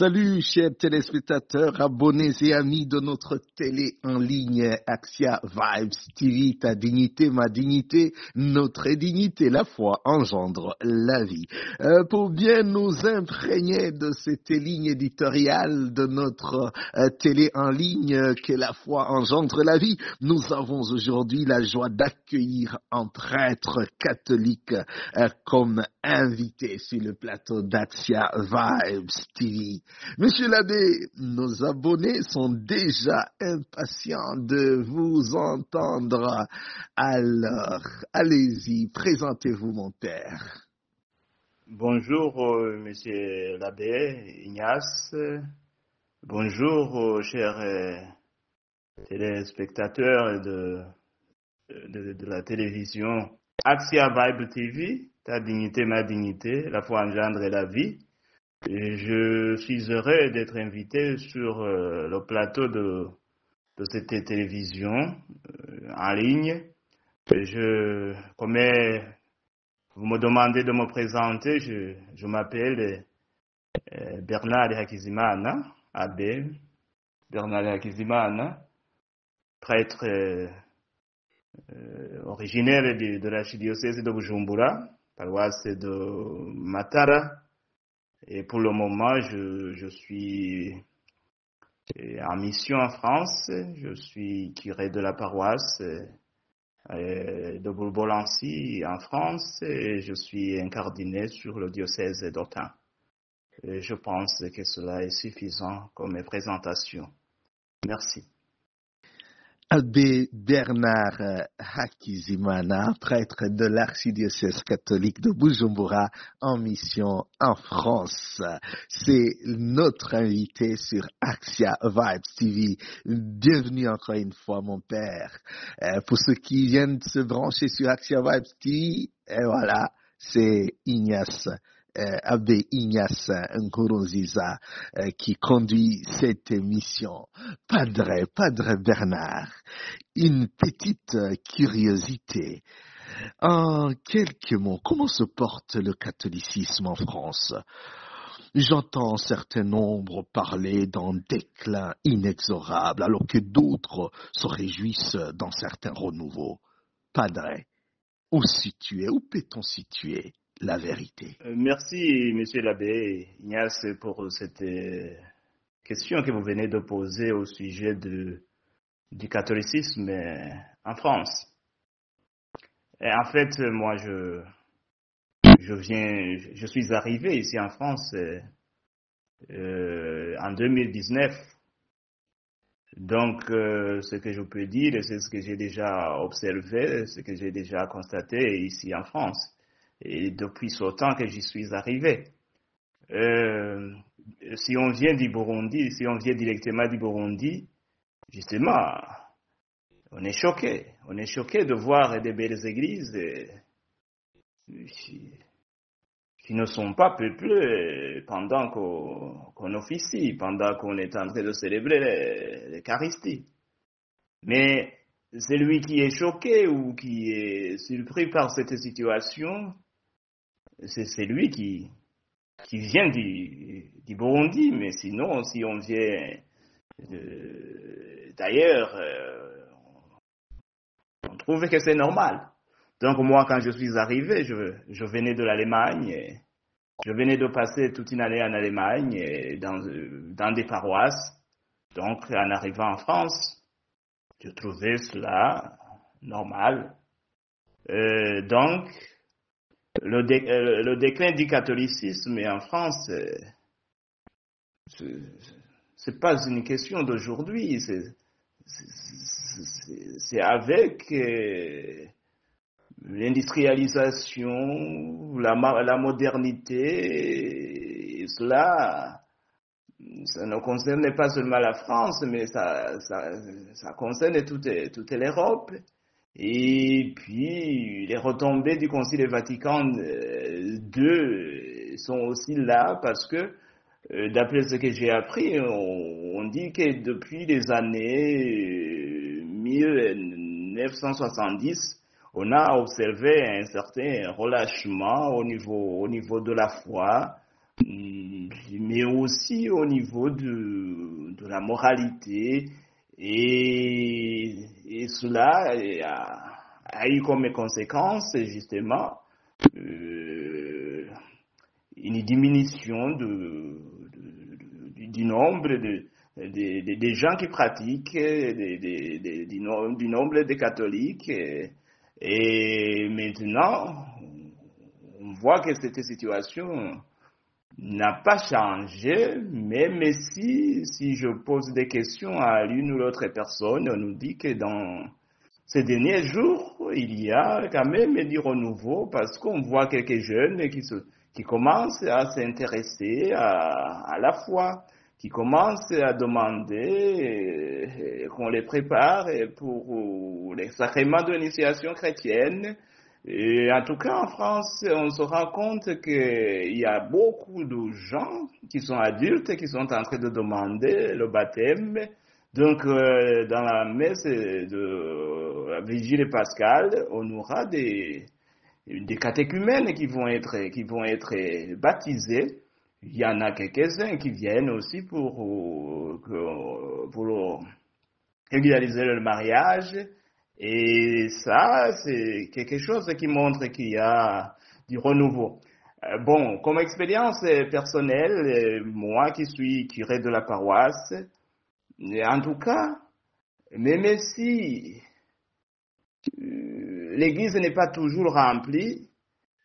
Salut, chers téléspectateurs, abonnés et amis de notre télé en ligne Axia Vibes TV, ta dignité, ma dignité, notre dignité, la foi engendre la vie. Pour bien nous imprégner de cette ligne éditoriale de notre télé en ligne que la foi engendre la vie, nous avons aujourd'hui la joie d'accueillir un prêtre catholique comme invité sur le plateau d'Axia Vibes TV. Monsieur l'abbé, nos abonnés sont déjà impatients de vous entendre. Alors, allez-y, présentez-vous, mon père. Bonjour, monsieur l'abbé Ignace. Bonjour, chers téléspectateurs de la télévision Axia Vibe TV, ta dignité, ma dignité, la foi engendre la vie. Et je suis heureux d'être invité sur le plateau de cette télévision en ligne. Comme vous me demandez de me présenter, je m'appelle Bernard Hakizimana, abbé Bernard Hakizimana, prêtre originaire de l'archidiocèse de Bujumbura, paroisse de Matara. Et pour le moment, je suis en mission en France. Je suis curé de la paroisse de Bourbolancy en France et je suis incardiné sur le diocèse d'Autun. Je pense que cela est suffisant comme présentation. Merci. Abbé Bernard Hakizimana, prêtre de l'archidiocèse catholique de Bujumbura en mission en France. C'est notre invité sur Axia Vibes TV. Bienvenue encore une fois, mon père. Pour ceux qui viennent se brancher sur Axia Vibes TV, et voilà, c'est Ignace. Abbé Ignace Nkurunziza qui conduit cette émission. Padre Bernard, une petite curiosité. En quelques mots, comment se porte le catholicisme en France? J'entends un certain nombre parler d'un déclin inexorable, alors que d'autres se réjouissent d'un certain renouveau. Padre, où peut-on situer la vérité? Merci, monsieur l'abbé Ignace, pour cette question que vous venez de poser au sujet du catholicisme en France. Et en fait, moi, je suis arrivé ici en France en 2019. Donc, ce que je peux dire, c'est ce que j'ai déjà observé, ce que j'ai déjà constaté ici en France. Et depuis ce temps que j'y suis arrivé. Si on vient du Burundi, si on vient directement du Burundi, justement, on est choqué. On est choqué de voir des belles églises qui ne sont pas peuplées pendant qu'on officie, pendant qu'on est en train de célébrer l'Eucharistie. Mais celui qui est choqué ou qui est surpris par cette situation, c'est celui qui vient du Burundi. Mais sinon, si on vient d'ailleurs, on trouve que c'est normal. Donc moi, quand je suis arrivé, je venais de l'Allemagne. Je venais de passer toute une année en Allemagne, dans des paroisses. Donc, en arrivant en France, je trouvais cela normal. Donc, le déclin du catholicisme en France, c'est pas une question d'aujourd'hui. C'est avec l'industrialisation, la modernité, et cela, ça ne concerne pas seulement la France, mais ça concerne toute l'Europe. Et puis, les retombées du Concile Vatican II sont aussi là parce que, d'après ce que j'ai appris, on dit que depuis les années 1970, on a observé un certain relâchement au niveau de la foi. mais aussi au niveau de la moralité. Et cela a eu comme conséquence, justement, une diminution du nombre des gens qui pratiquent, du nombre de catholiques. Et maintenant, on voit que cette situation n'a pas changé, même si je pose des questions à l'une ou l'autre personne, on nous dit que dans ces derniers jours, il y a quand même du renouveau parce qu'on voit quelques jeunes qui commencent à s'intéresser à la foi, qui commencent à demander qu'on les prépare pour les sacrements de l'initiation chrétienne. Et en tout cas, en France, on se rend compte qu'il y a beaucoup de gens qui sont adultes qui sont en train de demander le baptême. Donc, dans la messe de la Vigile pascale, on aura des catéchumènes qui vont être baptisés. Il y en a quelques-uns qui viennent aussi pour régulariser le mariage. Et ça, c'est quelque chose qui montre qu'il y a du renouveau. Bon, comme expérience personnelle, moi qui suis curé de la paroisse, en tout cas, même si l'église n'est pas toujours remplie,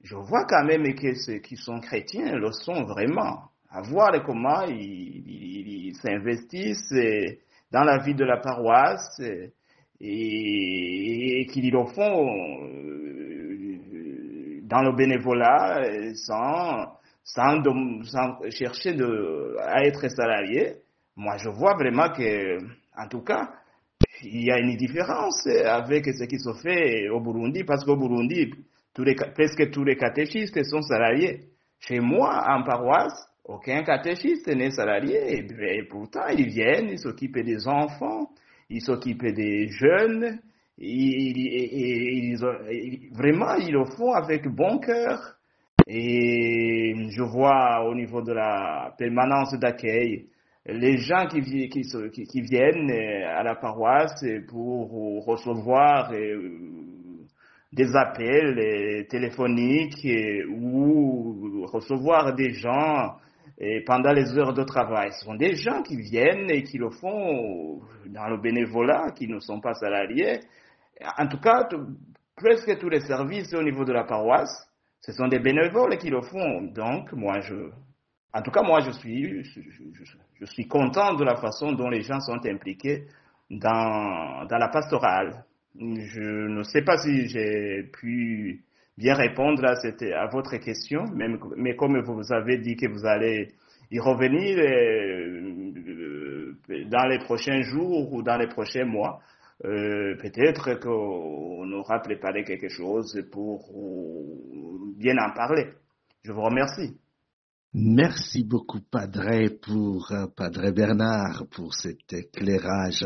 je vois quand même que ceux qui sont chrétiens le sont vraiment. À voir comment ils s'investissent dans la vie de la paroisse et qu'ils le font dans le bénévolat sans chercher à être salariés. Moi, je vois vraiment que, en tout cas, il y a une différence avec ce qui se fait au Burundi, parce qu'au Burundi, presque tous les catéchistes sont salariés. Chez moi, en paroisse, aucun catéchiste n'est salarié, et pourtant, ils viennent, ils s'occupent des enfants, ils s'occupent des jeunes, vraiment, ils le font avec bon cœur. Et je vois au niveau de la permanence d'accueil, les gens qui viennent à la paroisse pour recevoir des appels téléphoniques ou recevoir des gens pendant les heures de travail. Ce sont des gens qui viennent et qui le font dans le bénévolat, qui ne sont pas salariés. En tout cas, presque tous les services au niveau de la paroisse, ce sont des bénévoles qui le font. Donc, en tout cas, moi, je suis content de la façon dont les gens sont impliqués dans la pastorale. Je ne sais pas si j'ai pu bien répondre à votre question, mais comme vous avez dit que vous allez y revenir dans les prochains jours ou dans les prochains mois, peut-être qu'on aura préparé quelque chose pour bien en parler. Je vous remercie. Merci beaucoup, Padre Bernard, pour cet éclairage.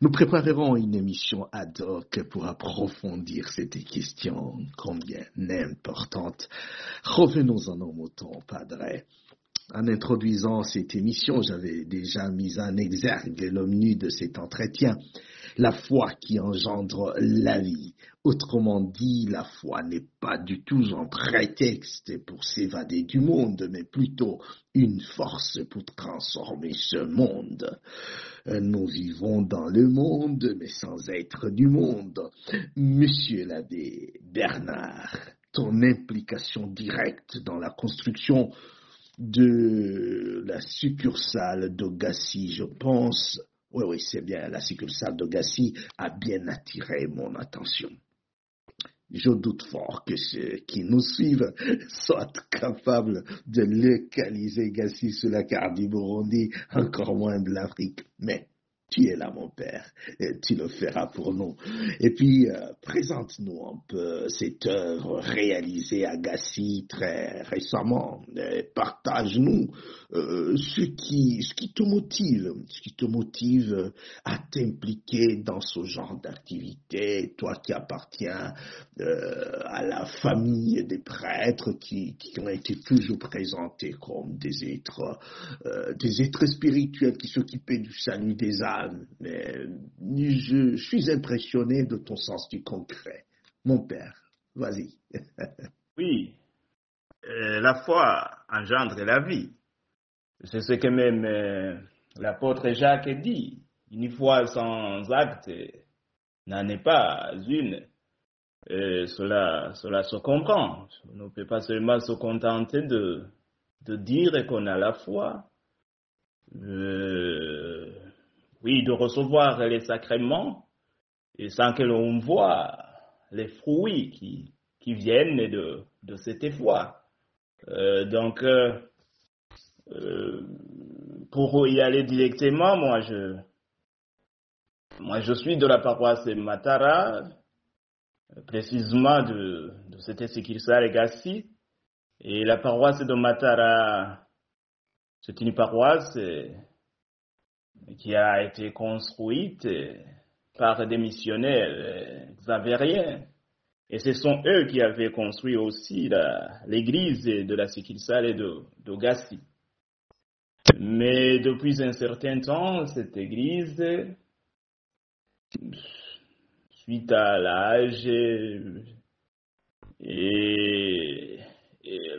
Nous préparerons une émission ad hoc pour approfondir cette question combien importante. Revenons en nos moutons, Padre. En introduisant cette émission, j'avais déjà mis en exergue le menu de cet entretien, la foi qui engendre la vie. Autrement dit, la foi n'est pas du tout un prétexte pour s'évader du monde, mais plutôt une force pour transformer ce monde. Nous vivons dans le monde, mais sans être du monde. Monsieur l'abbé Bernard, ton implication directe dans la construction de la succursale de Gassi, je pense, oui, c'est bien, la succursale de Gassi a bien attiré mon attention. Je doute fort que ceux qui nous suivent soient capables de localiser Gassi sur la carte du Burundi, encore moins de l'Afrique. Mais tu es là, mon père, et tu le feras pour nous. Et puis, présente-nous un peu cette œuvre réalisée à Gassi très récemment. Partage-nous ce qui te motive à t'impliquer dans ce genre d'activité, toi qui appartiens à la famille des prêtres qui ont été toujours présentés comme des êtres spirituels qui s'occupaient du salut des âmes. Mais je suis impressionné de ton sens du concret. Mon père, vas-y. Oui, la foi engendre la vie. C'est ce que même l'apôtre Jacques dit. Une foi sans acte n'en est pas une. Cela se comprend. On ne peut pas seulement se contenter de dire qu'on a la foi. Oui, de recevoir les sacrements et sans que l'on voit les fruits qui viennent de cette foi. Donc, pour y aller directement, moi je suis de la paroisse Matara, précisément de cette Sekirsa Legacy. Et la paroisse de Matara, c'est une paroisse qui a été construite par des missionnaires xavériens. Et ce sont eux qui avaient construit aussi l'église de la Sekirsa et de Gassi. Mais depuis un certain temps, cette église, suite à l'âge, et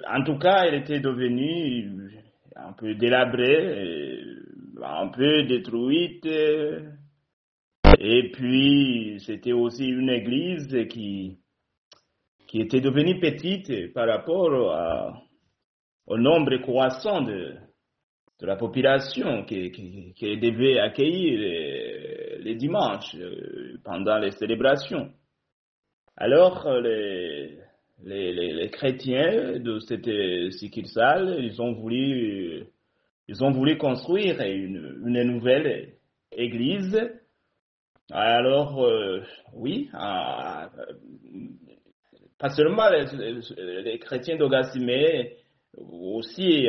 en tout cas, elle était devenue un peu délabrée, un peu détruite. Et puis, c'était aussi une église qui était devenue petite par rapport au nombre croissant de la population qui devait accueillir les dimanches pendant les célébrations. Alors, les chrétiens de cette succursale, ils ont voulu construire une nouvelle église. Alors, oui, pas seulement les chrétiens d'Ogassi, mais aussi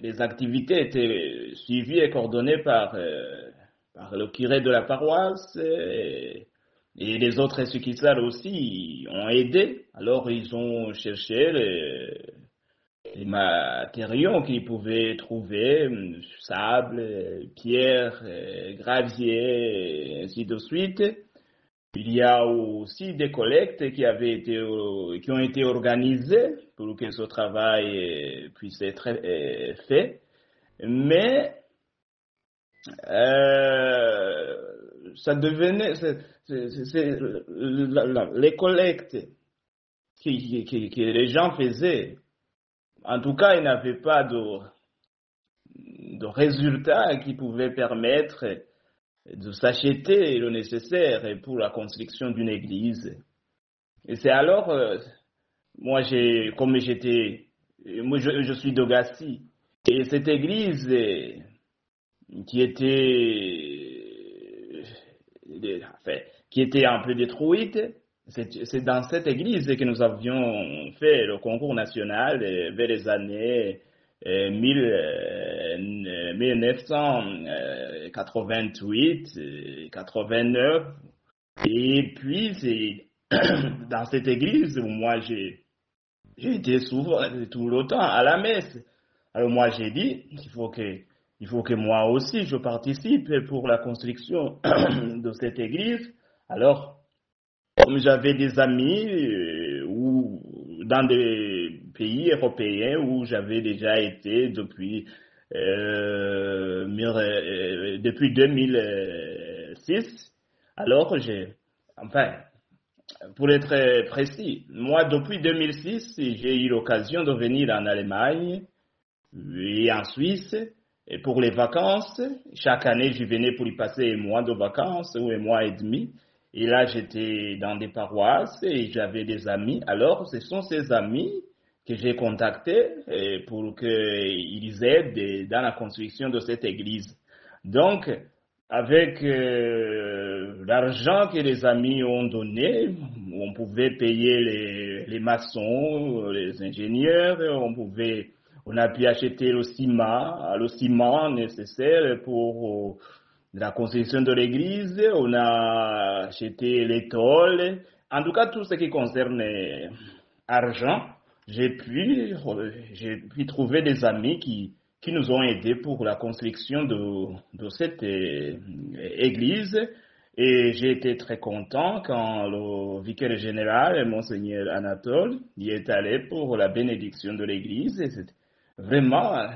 les activités étaient suivies et coordonnées par le curé de la paroisse et les autres succursales aussi ont aidé. Alors, ils ont cherché les matériaux qu'ils pouvaient trouver, sable, pierre, gravier, et ainsi de suite. Il y a aussi des collectes qui ont été organisées pour que ce travail puisse être fait. Mais ça devenait les collectes que les gens faisaient. En tout cas, ils n'avaient pas de résultats qui pouvaient permettre de s'acheter le nécessaire pour la construction d'une église. Et c'est alors, moi je suis de Gassi, et cette église qui était un peu détruite, c'est dans cette église que nous avions fait le concours national vers les années 1988, 89. Et puis, c'est dans cette église où moi j'ai été souvent, tout le temps à la messe. Alors moi j'ai dit qu'il faut que moi aussi je participe pour la construction de cette église. Alors, comme j'avais des amis dans des pays européens où j'avais déjà été depuis 2006, alors pour être précis, moi depuis 2006, j'ai eu l'occasion de venir en Allemagne et en Suisse. Et pour les vacances, chaque année, je venais pour y passer un mois de vacances ou un mois et demi. Et là, j'étais dans des paroisses et j'avais des amis. Alors, ce sont ces amis que j'ai contactés pour qu'ils aident dans la construction de cette église. Donc, avec l'argent que les amis ont donné, on pouvait payer les maçons, les ingénieurs, on a pu acheter le ciment nécessaire pour la construction de l'église, on a acheté les tôles, En tout cas, tout ce qui concerne argent, j'ai pu trouver des amis qui nous ont aidés pour la construction de cette église. Et j'ai été très content quand le vicaire général, Monseigneur Anatole, y est allé pour la bénédiction de l'église. Et vraiment,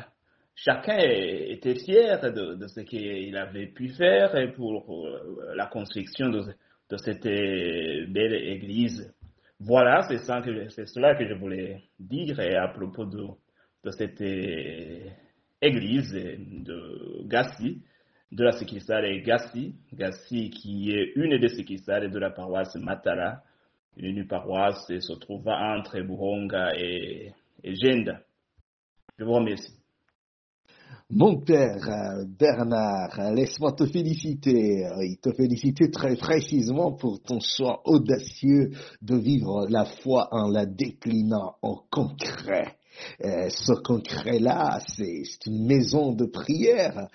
chacun était fier de ce qu'il avait pu faire pour la construction de cette belle église. Voilà, c'est cela que je voulais dire à propos de cette église de Gassi, de la succursale Gassi qui est une des succursales de la paroisse Matara, une paroisse se trouvant entre Buhonga et Jenda. Je vous remercie. Mon père Bernard, laisse-moi te féliciter, te féliciter très précisément pour ton choix audacieux de vivre la foi en la déclinant en concret. Ce concret-là, c'est une maison de prière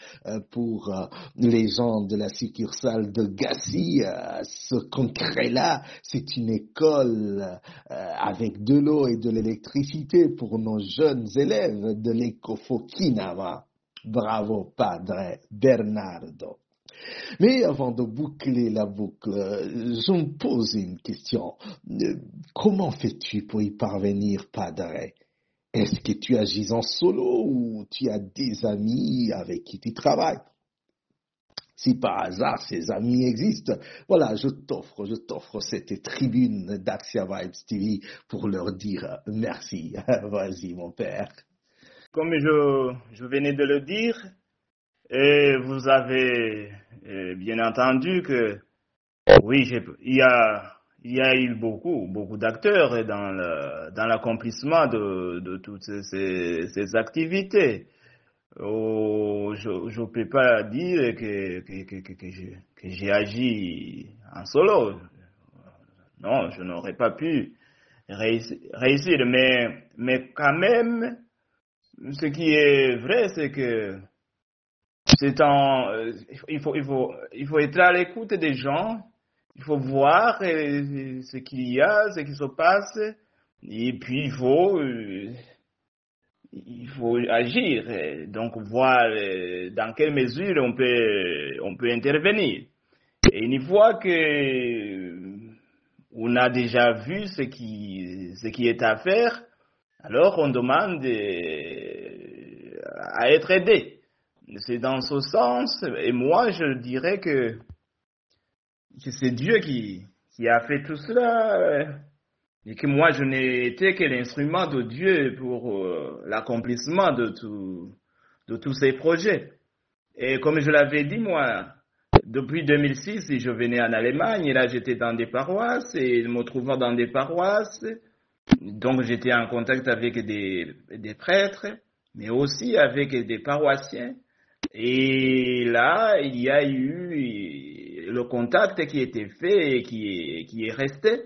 pour les gens de la succursale de Gassi. Ce concret-là, c'est une école avec de l'eau et de l'électricité pour nos jeunes élèves de l'Ecofokinama. Bravo, Padre Bernardo. Mais avant de boucler la boucle, je me pose une question. Comment fais-tu pour y parvenir, Padre? Est-ce que tu agis en solo ou tu as des amis avec qui tu travailles? Si par hasard ces amis existent, voilà, je t'offre cette tribune d'Axia Vibes TV pour leur dire merci. Vas-y, mon père. Comme je venais de le dire, et vous avez bien entendu que oui, il y a eu beaucoup d'acteurs dans l'accomplissement de toutes ces activités. Oh, je ne peux pas dire que j'ai agi en solo. Non, je n'aurais pas pu réussir, mais quand même, ce qui est vrai, c'est que il faut être à l'écoute des gens, il faut voir ce qu'il y a, ce qui se passe, et puis il faut agir, donc voir dans quelle mesure on peut intervenir. Et une fois que on a déjà vu ce qui est à faire, alors on demande à être aidé. C'est dans ce sens, et moi je dirais que c'est Dieu qui a fait tout cela, et que moi je n'ai été que l'instrument de Dieu pour l'accomplissement de tous ces projets. Et comme je l'avais dit, moi, depuis 2006, je venais en Allemagne, et là j'étais dans des paroisses, et me trouvant dans des paroisses, donc j'étais en contact avec des prêtres, mais aussi avec des paroissiens. Et là, il y a eu le contact qui était fait et qui est resté.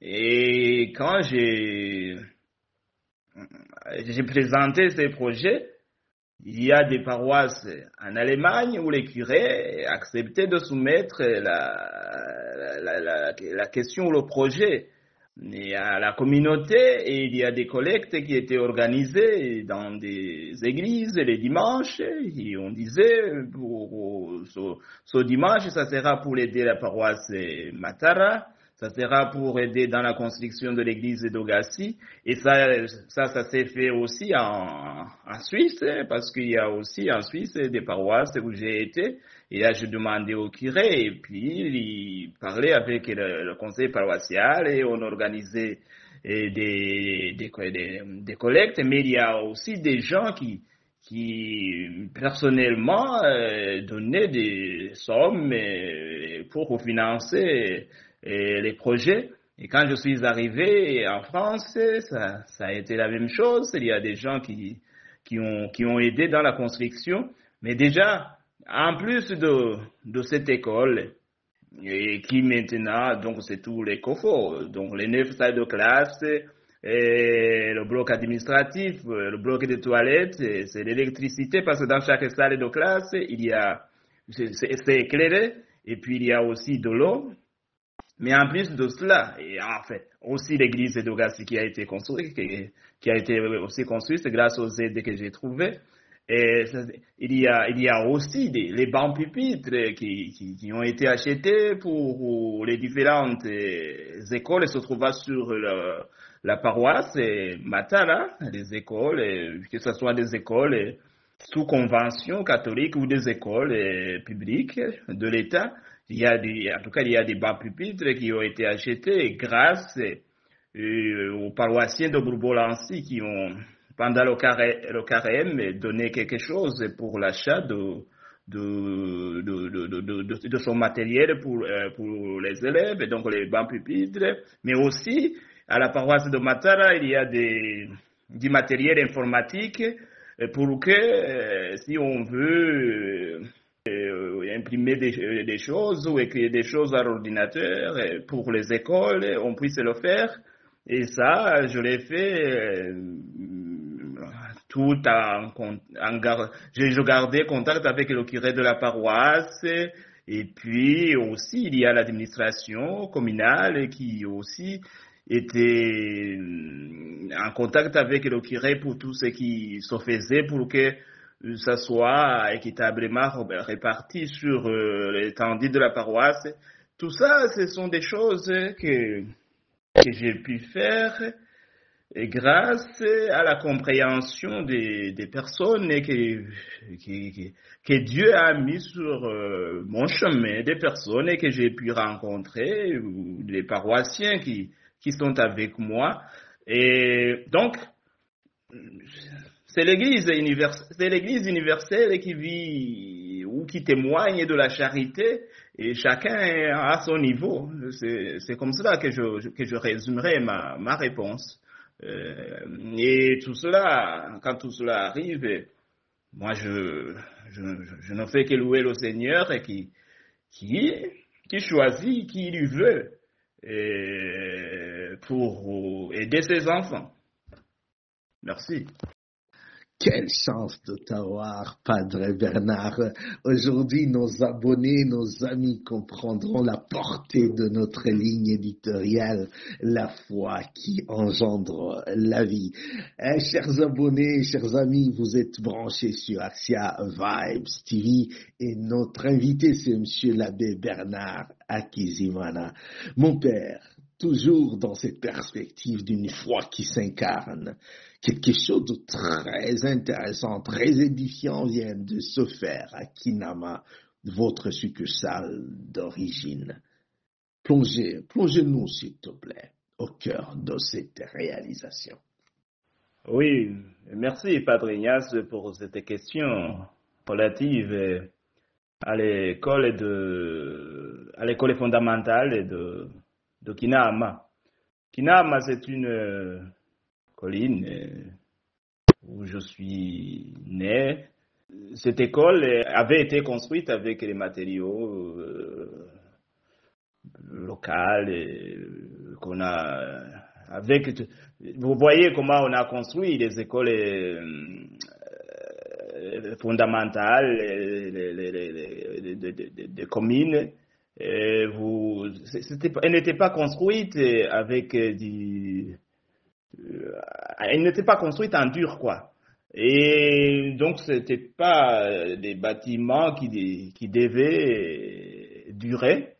Et quand j'ai présenté ces projets, il y a des paroisses en Allemagne où les curés acceptaient de soumettre la question ou le projet à la communauté, et il y a des collectes qui étaient organisées dans des églises les dimanches, et on disait pour ce dimanche ça sera pour aider la paroisse Matara, ça sera pour aider dans la construction de l'église d'Ogassi, et ça s'est fait aussi en Suisse, parce qu'il y a aussi en Suisse des paroisses où j'ai été. Et là, je demandais au curé, et puis il parlait avec le conseil paroissial, et on organisait des collectes. Mais il y a aussi des gens qui personnellement donnaient des sommes pour financer les projets. Et quand je suis arrivé en France, ça a été la même chose. Il y a des gens qui ont aidé dans la construction. Mais déjà, en plus de cette école, et qui maintenant, donc c'est tous les COFO, donc les 9 salles de classe, et le bloc administratif, le bloc de toilettes, c'est l'électricité, parce que dans chaque salle de classe, c'est éclairé, et puis il y a aussi de l'eau. Mais en plus de cela, et en fait, aussi l'église d'Ogassi qui a été construite, qui a été aussi construite, c'est grâce aux aides que j'ai trouvées. Et il y a aussi les bancs pupitres qui ont été achetés pour les différentes écoles se trouvant sur la paroisse Matala, des écoles, que ce soit des écoles sous convention catholique ou des écoles publiques de l'État. En tout cas, il y a des bancs pupitres qui ont été achetés grâce aux paroissiens de Bourbolancy qui ont, pendant le carême, donné quelque chose pour l'achat de son matériel pour les élèves, et donc les bancs pupitres, mais aussi à la paroisse de Matara, il y a du matériel informatique pour que si on veut imprimer des choses ou écrire des choses à l'ordinateur pour les écoles, on puisse le faire. Et ça, je l'ai fait tout je gardais contact avec le curé de la paroisse. Et puis aussi, il y a l'administration communale qui aussi était en contact avec le curé pour tout ce qui se faisait pour que ça soit équitablement réparti sur l'étendue de la paroisse. Tout ça, ce sont des choses que j'ai pu faire grâce à la compréhension des personnes que Dieu a mis sur mon chemin, des personnes que j'ai pu rencontrer, ou des paroissiens qui sont avec moi. Et donc, c'est l'Église universelle qui vit ou qui témoigne de la charité, et chacun à son niveau. C'est comme cela que je résumerai ma réponse. Et tout cela, quand tout cela arrive, moi je ne fais que louer le Seigneur et qui choisit qui il veut pour aider ses enfants. Merci. Quelle chance de t'avoir, Padre Bernard. Aujourd'hui, nos abonnés, nos amis comprendront la portée de notre ligne éditoriale, la foi qui engendre la vie. Chers abonnés, chers amis, vous êtes branchés sur Axia Vibes TV et notre invité, c'est Monsieur l'abbé Bernard Hakizimana. Mon père, toujours dans cette perspective d'une foi qui s'incarne. Quelque chose de très intéressant, très édifiant vient de se faire à Kinama, votre succursale d'origine. Plongez-nous, s'il te plaît, au cœur de cette réalisation. Oui, merci, Padre Ignace, pour cette question relative à l'école fondamentale de Kinama. Kinama, c'est une colline où je suis né. Cette école avait été construite avec les matériaux locaux qu'on a vous voyez comment on a construit les écoles fondamentales des communes. Elle n'était pas construite avec elle n'était pas construite en dur, quoi. Et donc, c'était pas des bâtiments qui devaient durer.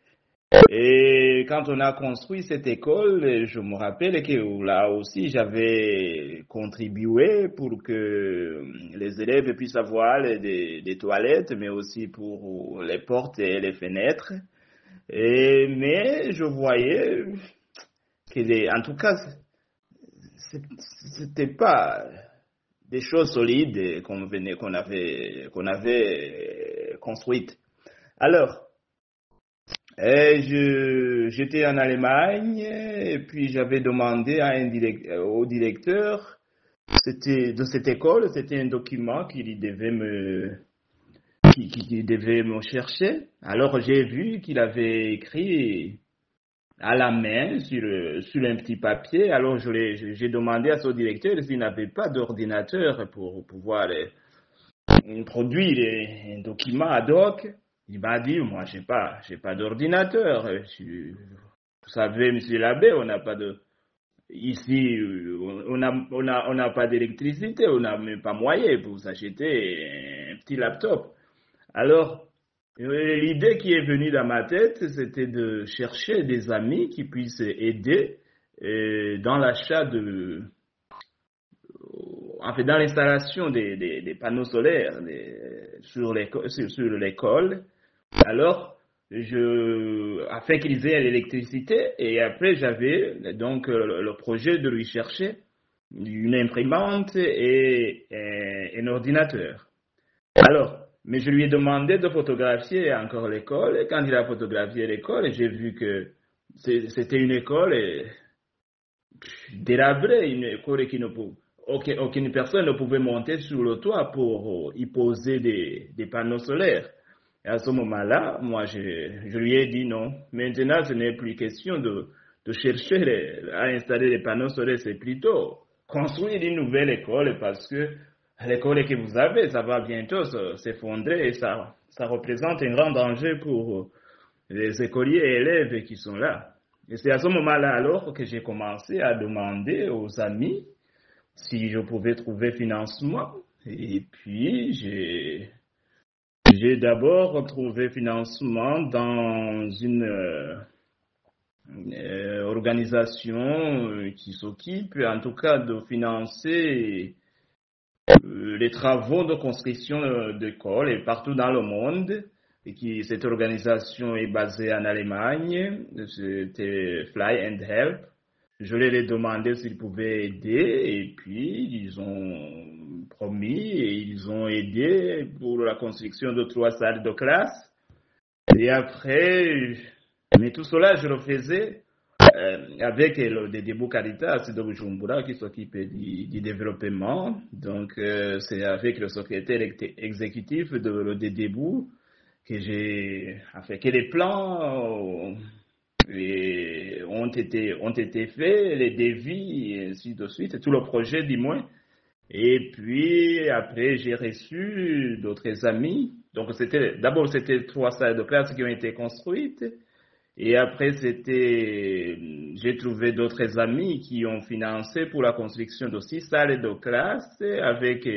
Et quand on a construit cette école, je me rappelle que là aussi, j'avais contribué pour que les élèves puissent avoir des toilettes, mais aussi pour les portes et les fenêtres. Mais je voyais en tout cas, c'était pas des choses solides qu'on avait construites. Alors, j'étais en Allemagne et puis j'avais demandé au directeur de cette école, c'était un document qu'il devait me chercher. Alors j'ai vu qu'il avait écrit à la main sur un petit papier. Alors j'ai demandé à son directeur s'il n'avait pas d'ordinateur pour pouvoir produire un document ad hoc. Il m'a dit, moi j'ai pas d'ordinateur. Vous savez, monsieur l'abbé, on n'a pas de... Ici, on n'a pas d'électricité, on n'a même pas moyen pour s'acheter un petit laptop. Alors, l'idée qui est venue dans ma tête, c'était de chercher des amis qui puissent aider dans l'achat dans l'installation des panneaux solaires sur l'école. Alors, afin qu'ils aient l'électricité, et après j'avais donc le projet de lui chercher une imprimante et un ordinateur. Alors, mais je lui ai demandé de photographier encore l'école, et quand il a photographié l'école, j'ai vu que c'était une école délabrée, une école aucune personne ne pouvait monter sur le toit pour y poser des panneaux solaires. Et à ce moment-là, moi, je lui ai dit non. Maintenant, ce n'est plus question de chercher à installer des panneaux solaires, c'est plutôt construire une nouvelle école parce que l'école que vous avez, ça va bientôt s'effondrer et ça représente un grand danger pour les écoliers et élèves qui sont là. Et c'est à ce moment-là alors que j'ai commencé à demander aux amis si je pouvais trouver financement. Et puis, j'ai d'abord trouvé financement dans une organisation qui s'occupe en tout cas de financer les travaux de construction d'écoles et partout dans le monde. Cette organisation est basée en Allemagne, c'était Fly and Help. Je leur ai demandé s'ils pouvaient aider et puis ils ont promis et ils ont aidé pour la construction de 3 salles de classe. Et après, mais tout cela, je le faisais avec le Dédébou Caritas de Bujumbura qui s'occupe du développement. Donc, c'est avec le secrétaire exécutif de le Dédébou que les plans ont été faits, les devis, et ainsi de suite, tout le projet du moins. Et puis, après, j'ai reçu d'autres amis. Donc, d'abord, c'était 3 salles de classe qui ont été construites. Et après, j'ai trouvé d'autres amis qui ont financé pour la construction de 6 salles de classe avec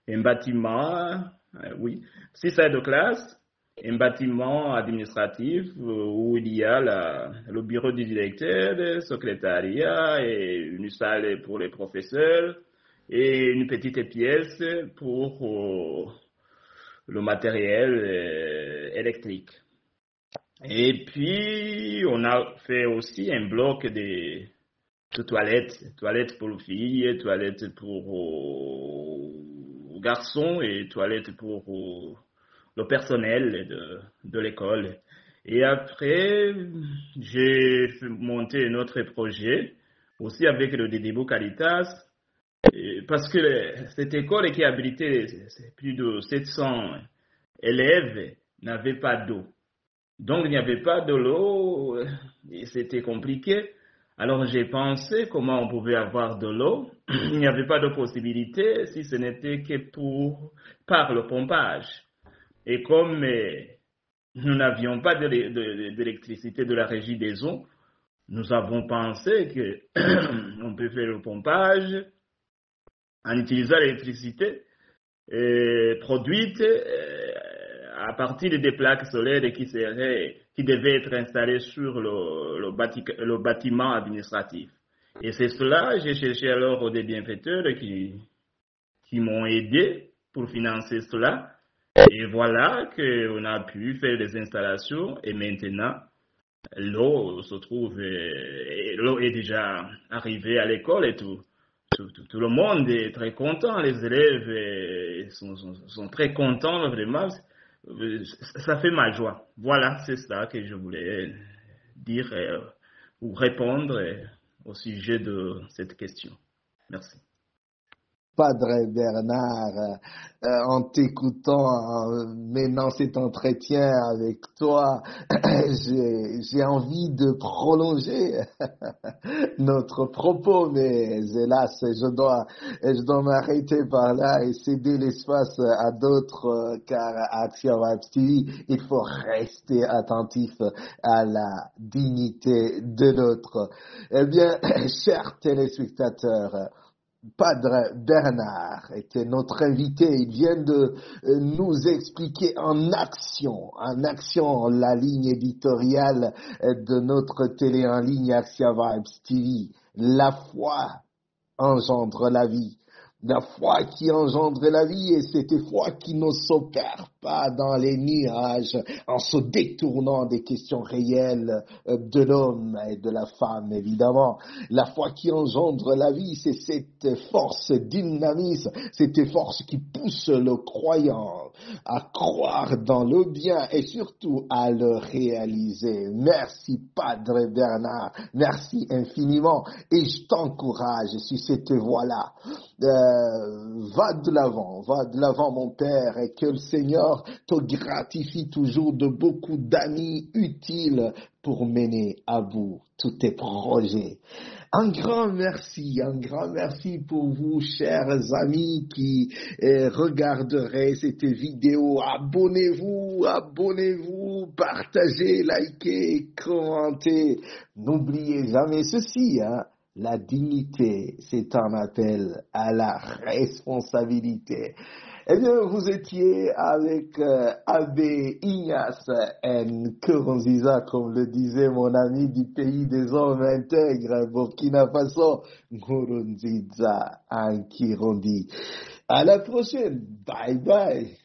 un bâtiment, 6 salles de classe, un bâtiment administratif où il y a le bureau du directeur, le secrétariat et une salle pour les professeurs et une petite pièce pour le matériel électrique. Et puis, on a fait aussi un bloc de toilettes pour les filles, toilettes pour garçons et toilettes pour le personnel de l'école. Et après, j'ai monté un autre projet, aussi avec le Dédébou Caritas, parce que cette école qui abritait plus de 700 élèves n'avait pas d'eau. Donc, il n'y avait pas de l'eau, et c'était compliqué. Alors, j'ai pensé comment on pouvait avoir de l'eau. Il n'y avait pas de possibilité si ce n'était que par le pompage. Et comme nous n'avions pas d'électricité de la régie des eaux, nous avons pensé qu'on peut faire le pompage en utilisant l'électricité produite à partir des plaques solaires qui devaient être installées sur le bâtiment administratif. Et c'est cela, j'ai cherché alors des bienfaiteurs qui m'ont aidé pour financer cela. Et voilà qu'on a pu faire des installations et maintenant l'eau est déjà arrivée à l'école et tout le monde est très content, les élèves sont très contents vraiment. Ça fait ma joie. Voilà, c'est ça que je voulais dire ou répondre au sujet de cette question. Merci. Padre Bernard, en t'écoutant, en menant cet entretien avec toi, j'ai envie de prolonger notre propos, mais hélas, je dois m'arrêter par là et céder l'espace à d'autres, car à Action Vibes TV, il faut rester attentif à la dignité de l'autre. Eh bien, chers téléspectateurs, Padre Bernard était notre invité. Il vient de nous expliquer en action, la ligne éditoriale de notre télé en ligne Action Vibes TV. La foi engendre la vie. La foi qui engendre la vie, et cette foi qui ne s'opère pas dans les nuages en se détournant des questions réelles de l'homme et de la femme, évidemment. La foi qui engendre la vie, c'est cette force dynamisme, cette force qui pousse le croyant à croire dans le bien et surtout à le réaliser. Merci Padre Bernard, merci infiniment, et je t'encourage sur cette voie-là. Va de l'avant mon Père, et que le Seigneur te gratifie toujours de beaucoup d'amis utiles pour mener à bout tous tes projets. Un grand merci pour vous, chers amis qui regarderaient cette vidéo. Abonnez-vous, partagez, likez, commentez. N'oubliez jamais ceci, la dignité, c'est un appel à la responsabilité. Eh bien, vous étiez avec Abbé Ignace Nkurunziza, comme le disait mon ami du pays des hommes intègres, Burkina Faso, Nkurunziza en Kirundi. À la prochaine. Bye bye.